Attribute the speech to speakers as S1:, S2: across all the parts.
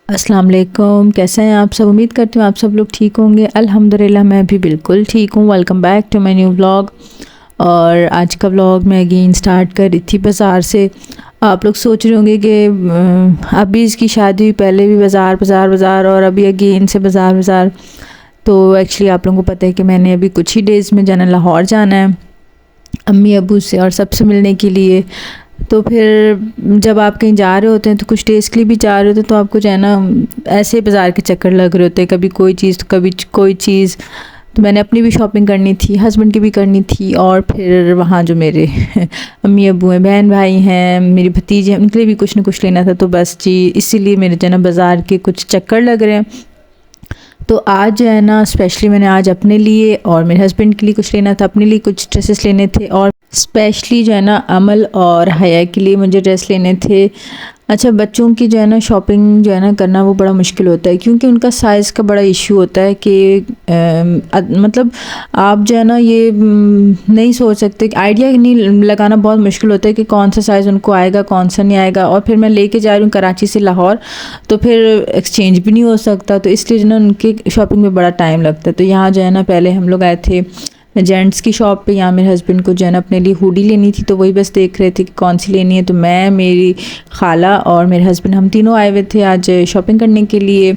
S1: अस्सलाम वालेकुम, कैसे हैं आप सब। उम्मीद करती हूँ आप सब लोग ठीक होंगे। अल्हम्दुलिल्लाह मैं भी बिल्कुल ठीक हूँ। Welcome back to my new vlog. और आज का व्लॉग मैं अगेन स्टार्ट कर रही थी बाज़ार से। आप लोग सोच रहे होंगे कि अभी इसकी शादी हुई, पहले भी बाज़ार बाज़ार बाज़ार और अभी अगेन से बाज़ार बाज़ार। तो एक्चुअली आप लोगों को पता है कि मैंने अभी कुछ ही डेज़ में जाना, लाहौर जाना है अम्मी अबू से और सबसे मिलने के लिए। तो फिर जब आप कहीं जा रहे होते हैं तो कुछ डेज़ के लिए भी जा रहे होते हैं, तो आपको जो है ना ऐसे बाज़ार के चक्कर लग रहे होते हैं, कभी कोई चीज़ तो कभी कोई चीज़। तो मैंने अपनी भी शॉपिंग करनी थी, हस्बैंड की भी करनी थी, और फिर वहाँ जो मेरे अम्मी अबू हैं, बहन भाई हैं, मेरी भतीजी हैं, उनके लिए भी कुछ ना कुछ लेना था। तो बस जी इसीलिए मेरे जो है ना बाज़ार के कुछ चक्कर लग रहे हैं। तो आज जो है ना स्पेशली मैंने आज अपने लिए और मेरे हस्बैंड के लिए कुछ लेना था, अपने लिए कुछ ड्रेसेस लेने थे, और स्पेशली जो है ना अमल और हया के लिए मुझे ड्रेस लेने थे। अच्छा, बच्चों की जो है ना शॉपिंग जो है ना करना वो बड़ा मुश्किल होता है, क्योंकि उनका साइज़ का बड़ा इशू होता है कि मतलब आप जो है ना ये नहीं सोच सकते, आइडिया नहीं लगाना बहुत मुश्किल होता है कि कौन सा साइज़ उनको आएगा कौन सा नहीं आएगा। और फिर मैं लेके जा रही हूँ कराची से लाहौर, तो फिर एक्सचेंज भी नहीं हो सकता, तो इसलिए जो ना उनकी शॉपिंग में बड़ा टाइम लगता है। तो यहाँ जो है ना पहले हम लोग आए थे जेंट्स की शॉप पे। यहाँ मेरे हस्बैंड को जो है ना अपने लिए हुडी लेनी थी, तो वही बस देख रहे थे कि कौन सी लेनी है। तो मैं, मेरी खाला और मेरे हस्बैंड, हम तीनों आए हुए थे आज शॉपिंग करने के लिए।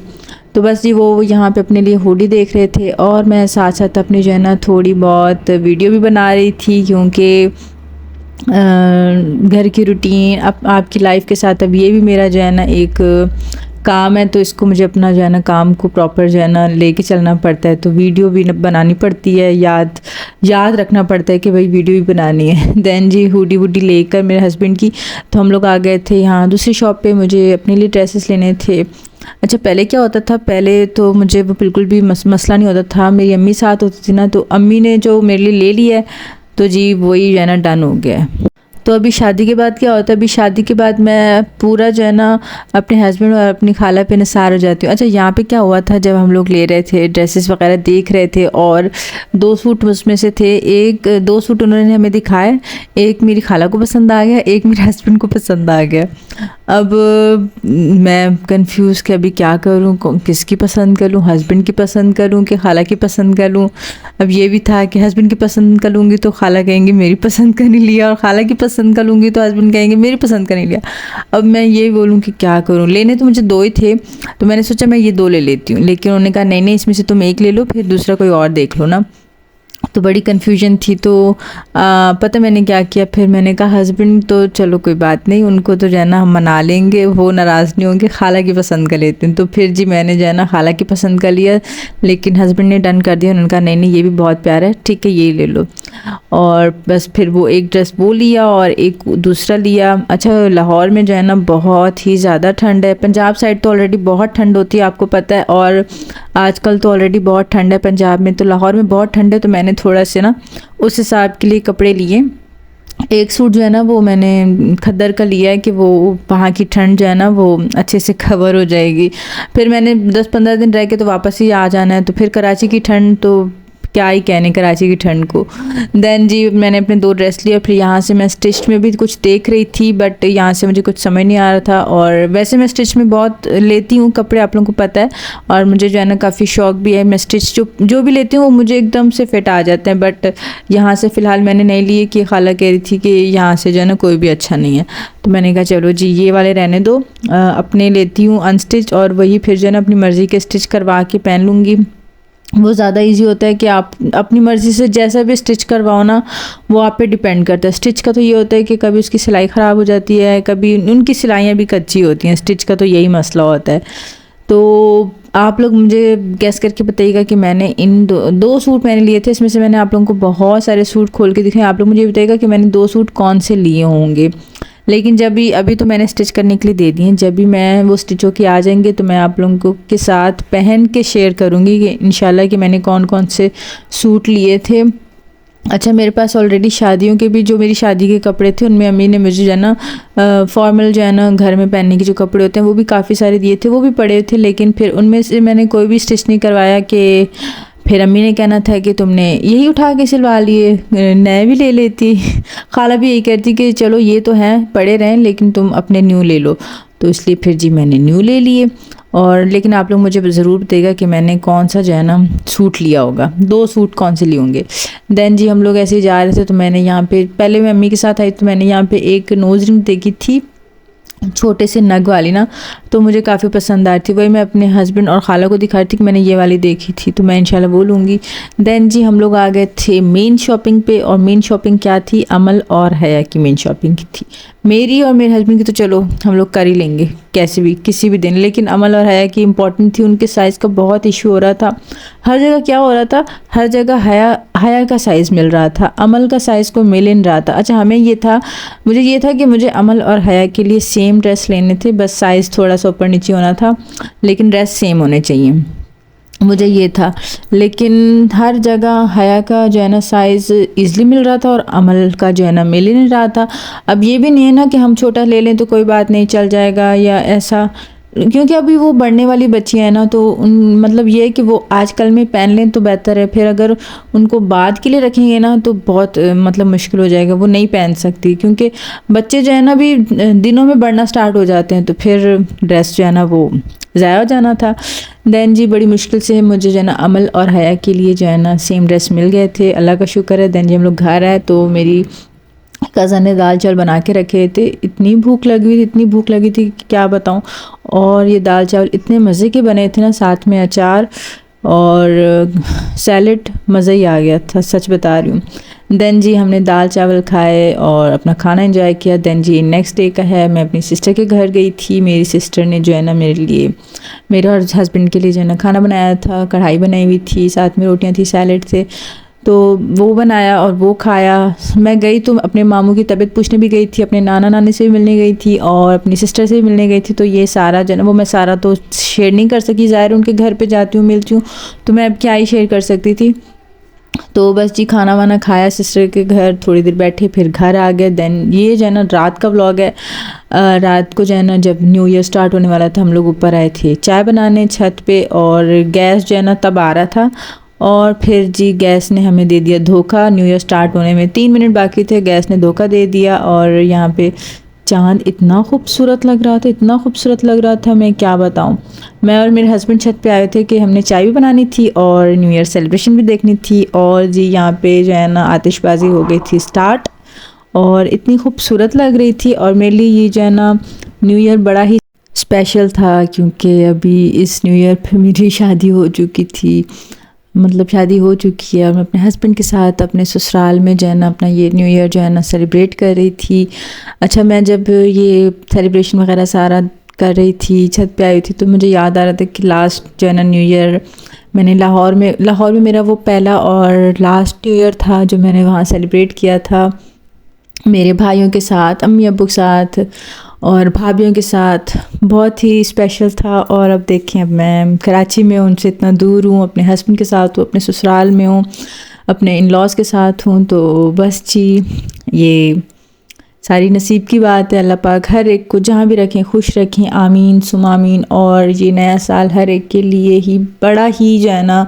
S1: तो बस जी वो यहाँ पे अपने लिए हुडी देख रहे थे, और मैं साथ साथ अपनी जो है ना थोड़ी बहुत वीडियो भी बना रही थी, क्योंकि घर की रूटीन आपकी लाइफ के साथ अब ये भी मेरा जो है ना एक काम है, तो इसको मुझे अपना जो है ना काम को प्रॉपर जो है ना लेके चलना पड़ता है। तो वीडियो भी बनानी पड़ती है, याद रखना पड़ता है कि भाई वीडियो भी बनानी है। देन जी हुडी वुडी लेकर मेरे हस्बैंड की, तो हम लोग आ गए थे यहाँ दूसरी शॉप पे। मुझे अपने लिए ड्रेसेस लेने थे। अच्छा, पहले क्या होता था, पहले तो मुझे वो बिल्कुल भी मसला नहीं होता था, मेरी अम्मी साथ होती थी ना, तो अम्मी ने जो मेरे लिए ले लिया है तो जी वही जो है ना डन हो गया है। तो अभी शादी के बाद क्या होता है, अभी शादी के बाद मैं पूरा जो है ना अपने हस्बैंड और अपनी खाला पे निसार हो जाती हूँ। अच्छा, यहाँ पे क्या हुआ था, जब हम लोग ले रहे थे ड्रेसेस वगैरह देख रहे थे, और दो सूट उसमें से थे, दो सूट उन्होंने हमें दिखाए, एक मेरी खाला को पसंद आ गया, एक मेरे हस्बैंड को पसंद आ गया। अब मैं कंफ्यूज कि अभी क्या करूँ, किसकी पसंद कर लूँ, हस्बैंड की पसंद कर लूँ कि खाला की पसंद कर लूँ। अब ये भी था कि हस्बैंड की पसंद कर लूँगी तो खाला कहेंगे मेरी पसंद का नहीं लिया, और खाला की पसंद कर लूँगी तो हस्बैंड कहेंगे मेरी पसंद का नहीं लिया। अब मैं ये बोलूँ कि क्या करूँ, लेने तो मुझे दो ही थे, तो मैंने सोचा मैं ये दो ले लेती हूँ, लेकिन उन्होंने कहा नहीं नहीं इसमें से तुम एक ले लो, फिर दूसरा कोई और देख लो ना। तो बड़ी कन्फ्यूजन थी। तो पता मैंने क्या किया, फिर मैंने कहा हस्बैंड तो चलो कोई बात नहीं, उनको तो जो है ना हम मना लेंगे, वो नाराज़ नहीं होंगे, खाला की पसंद का लेते हैं। तो फिर जी मैंने जो है ना खाला की पसंद का लिया, लेकिन हस्बैंड ने डन कर दिया, उन्होंने कहा नहीं नहीं ये भी बहुत प्यारा है, ठीक है ये ले लो। और बस फिर वो एक ड्रेस वो लिया और एक दूसरा लिया। अच्छा, लाहौर में जो है ना बहुत ही ज़्यादा ठंड है। पंजाब साइड तो ऑलरेडी बहुत ठंड होती है आपको पता है, और आजकल तो ऑलरेडी बहुत ठंड है पंजाब में, तो लाहौर में बहुत ठंड है। तो मैंने थोड़ा से ना उस हिसाब के लिए कपड़े लिए। एक सूट जो है ना वो मैंने खद्दर का लिया है कि वो वहाँ की ठंड जो है ना वो अच्छे से कवर हो जाएगी। फिर मैंने 10-15 दिन रह के तो वापस ही आ जाना है, तो फिर कराची की ठंड तो क्या ही कहने कराची की ठंड को। देन जी मैंने अपने दो ड्रेस लिए, फिर यहाँ से मैं स्टिच में भी कुछ देख रही थी, बट यहाँ से मुझे कुछ समझ नहीं आ रहा था। और वैसे मैं स्टिच में बहुत लेती हूँ कपड़े, आप लोगों को पता है, और मुझे जो है ना काफ़ी शौक भी है। मैं स्टिच जो भी लेती हूँ वो मुझे एकदम से फिट आ जाते हैं, बट यहाँ से फ़िलहाल मैंने नहीं लिए कि खाला कह रही थी कि यहाँ से जो है ना कोई भी अच्छा नहीं है। तो मैंने कहा चलो जी ये वाले रहने दो, अपने लेती हूँ अनस्टिच, और वही फिर जो है ना अपनी मर्ज़ी के स्टिच करवा के पहन लूँगी। वो ज़्यादा इजी होता है कि आप अपनी मर्ज़ी से जैसा भी स्टिच करवाओ ना, वो आप पे डिपेंड करता है। स्टिच का तो ये होता है कि कभी उसकी सिलाई ख़राब हो जाती है, कभी उनकी सिलाइयाँ भी कच्ची होती हैं, स्टिच का तो यही मसला होता है। तो आप लोग मुझे गैस करके बताइएगा कि मैंने इन दो सूट मैंने लिए थे, इसमें से मैंने आप लोगों को बहुत सारे सूट खोल के दिखाए। आप लोग मुझे बताइएगा कि मैंने दो सूट कौन से लिए होंगे। लेकिन जब भी अभी तो मैंने स्टिच करने के लिए दे दिए हैं, जब भी मैं वो स्टिच होके आ जाएंगे तो मैं आप लोगों के साथ पहन के शेयर करूँगी कि इंशाल्लाह कि मैंने कौन कौन से सूट लिए थे। अच्छा, मेरे पास ऑलरेडी शादियों के भी जो मेरी शादी के कपड़े थे, उनमें अम्मी ने मुझे जो है ना फॉर्मल जो है ना घर में पहनने के जो कपड़े होते हैं वो भी काफ़ी सारे दिए थे, वो भी पड़े थे, लेकिन फिर उनमें से मैंने कोई भी स्टिच नहीं करवाया कि फिर अम्मी ने कहना था कि तुमने यही उठा के सिलवा लिए, नए भी ले लेती। खाला भी यही कहती कि चलो ये तो हैं पड़े रहें, लेकिन तुम अपने न्यू ले लो। तो इसलिए फिर जी मैंने न्यू ले लिए। और लेकिन आप लोग मुझे ज़रूर बताइएगा कि मैंने कौन सा जो है ना सूट लिया होगा, 2 सूट कौन से लिए होंगे। देन जी हम लोग ऐसे ही जा रहे थे तो मैंने यहाँ पे पहले मैं अम्मी के साथ आई तो मैंने यहाँ पे एक नोज़ रिंग देखी थी छोटे से नग वाली ना, तो मुझे काफ़ी पसंद आई थी। वही मैं अपने हस्बैंड और खाला को दिखा रही थी कि मैंने ये वाली देखी थी, तो मैं इंशाल्लाह वो लूँगी। देन जी हम लोग आ गए थे मेन शॉपिंग पे, और मेन शॉपिंग क्या थी, अमल और हया की मेन शॉपिंग की थी। मेरी और मेरे हस्बैंड की तो चलो हम लोग कर ही लेंगे कैसे भी किसी भी दिन, लेकिन अमल और हया की इम्पोर्टेंट थी। उनके साइज़ का बहुत इशू हो रहा था। हर जगह क्या हो रहा था, हर जगह हया का साइज़ मिल रहा था, अमल का साइज़ को मिल नहीं रहा था। अच्छा हमें ये था, मुझे ये था कि मुझे अमल और हया के लिए सेम ड्रेस लेने थे, बस साइज़ थोड़ा सा ऊपर नीचे होना था, लेकिन ड्रेस सेम होने चाहिए, मुझे ये था। लेकिन हर जगह हया का जो है ना साइज़ ईज़िली मिल रहा था और अमल का जो है ना मिल ही नहीं रहा था। अब ये भी नहीं है ना कि हम छोटा ले लें तो कोई बात नहीं चल जाएगा या ऐसा, क्योंकि अभी वो बढ़ने वाली बच्चियाँ हैं ना, तो उन मतलब ये है कि वो आजकल में पहन लें तो बेहतर है। फिर अगर उनको बाद के लिए रखेंगे ना तो बहुत मतलब मुश्किल हो जाएगा, वो नहीं पहन सकती, क्योंकि बच्चे जो है ना अभी दिनों में बढ़ना स्टार्ट हो जाते हैं, तो फिर ड्रेस जो है ना वो ज़ाया हो जाना था। देन जी बड़ी मुश्किल से मुझे जो है ना अमल और हया के लिए जो है ना सेम ड्रेस मिल गए थे, अल्लाह का शुक्र है। देन जी हम लोग घर आए तो मेरी कज़न ने दाल चावल बना के रखे थे। इतनी भूख लगी हुई थी, इतनी भूख लगी थी कि क्या बताऊं। और ये दाल चावल इतने मज़े के बने थे ना, साथ में अचार और सैलेड, मज़ा ही आ गया था, सच बता रही हूँ। देन जी हमने दाल चावल खाए और अपना खाना एंजॉय किया। देन जी नेक्स्ट डे का है, मैं अपनी सिस्टर के घर गई थी। मेरी सिस्टर ने जो है ना मेरे लिए, मेरे और हस्बैंड के लिए जो है ना खाना बनाया था, कढ़ाई बनाई हुई थी, साथ में रोटियां थी, सैलेड थे, तो वो बनाया और वो खाया। मैं गई तो अपने मामू की तबीयत पूछने भी गई थी, अपने नाना नानी से भी मिलने गई थी और अपनी सिस्टर से भी मिलने गई थी। तो ये सारा जो है ना वो मैं सारा तो शेयर नहीं कर सकी, ज़ाहिर उनके घर पे जाती हूँ मिलती हूँ तो मैं अब क्या ही शेयर कर सकती थी। तो बस जी खाना वाना खाया सिस्टर के घर, थोड़ी देर बैठे फिर घर आ गए। देन ये जो है ना रात का व्लॉग है। रात को जो है ना जब न्यू ईयर स्टार्ट होने वाला था, हम लोग ऊपर आए थे चाय बनाने छत पे, और गैस जो है ना तब आ रहा था, और फिर जी गैस ने हमें दे दिया धोखा। न्यू ईयर स्टार्ट होने में 3 मिनट बाकी थे, गैस ने धोखा दे दिया। और यहाँ पे चाँद इतना खूबसूरत लग रहा था, इतना खूबसूरत लग रहा था, मैं क्या बताऊँ। मैं और मेरे हस्बैंड छत पे आए थे कि हमने चाय भी बनानी थी और न्यू ईयर सेलिब्रेशन भी देखनी थी। और जी यहाँ पे जो है ना आतिशबाजी हो गई थी स्टार्ट, और इतनी खूबसूरत लग रही थी। और मेरे लिए ये जो है ना न्यू ईयर बड़ा ही स्पेशल था, क्योंकि अभी इस न्यू ईयर पे मेरी शादी हो चुकी थी, मतलब शादी हो चुकी है, और मैं अपने हस्बैंड के साथ अपने ससुराल में जो है ना अपना ये न्यू ईयर जो है ना सेलिब्रेट कर रही थी। अच्छा मैं जब ये सेलिब्रेशन वगैरह सारा कर रही थी, छत पे आई थी, तो मुझे याद आ रहा था कि लास्ट जो है ना न्यू ईयर मैंने लाहौर में मेरा वो पहला और लास्ट न्यू ईयर था जो मैंने वहाँ सेलिब्रेट किया था मेरे भाइयों के साथ, अम्मी अब्बू के साथ और भाभीयों के साथ। बहुत ही स्पेशल था। और अब देखें, अब मैं कराची में हूँ, उनसे इतना दूर हूँ, अपने हस्बैंड के साथ हूँ, अपने ससुराल में हूँ, अपने इन लॉज के साथ हूँ। तो बस जी ये सारी नसीब की बात है। अल्लाह पाक हर एक को जहाँ भी रखें खुश रखें, आमीन सुम आमीन। और ये नया साल हर एक के लिए ही बड़ा ही जो है ना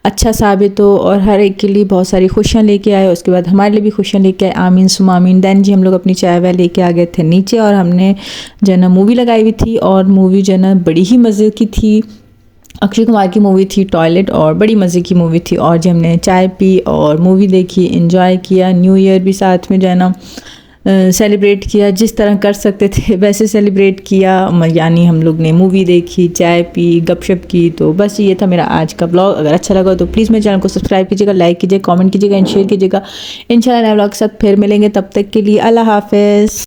S1: अच्छा साबित हो, और हर एक के लिए बहुत सारी खुशियाँ लेके आए, उसके बाद हमारे लिए भी खुशियाँ लेके आए, आमीन सुम आमीन। देन जी हम लोग अपनी चाय वाय लेके आ गए थे नीचे, और हमने जो है ना मूवी लगाई हुई थी, और मूवी जो है ना बड़ी ही मज़े की थी। अक्षय कुमार की मूवी थी टॉयलेट, और बड़ी मज़े की मूवी थी। और जी हमने चाय पी और मूवी देखी, एंजॉय किया। न्यू ईयर भी साथ में जो है ना सेलिब्रेट किया, जिस तरह कर सकते थे वैसे सेलिब्रेट किया। यानी हम लोग ने मूवी देखी, चाय पी, गपशप की। तो बस ये था मेरा आज का ब्लॉग। अगर अच्छा लगा तो प्लीज़ मेरे चैनल को सब्सक्राइब कीजिएगा, लाइक कीजिएगा, कमेंट कीजिएगा एंड शेयर कीजिएगा। इंशाल्लाह नए ब्लॉग के साथ फिर मिलेंगे, तब तक के लिए अल्लाह हाफ़िज़।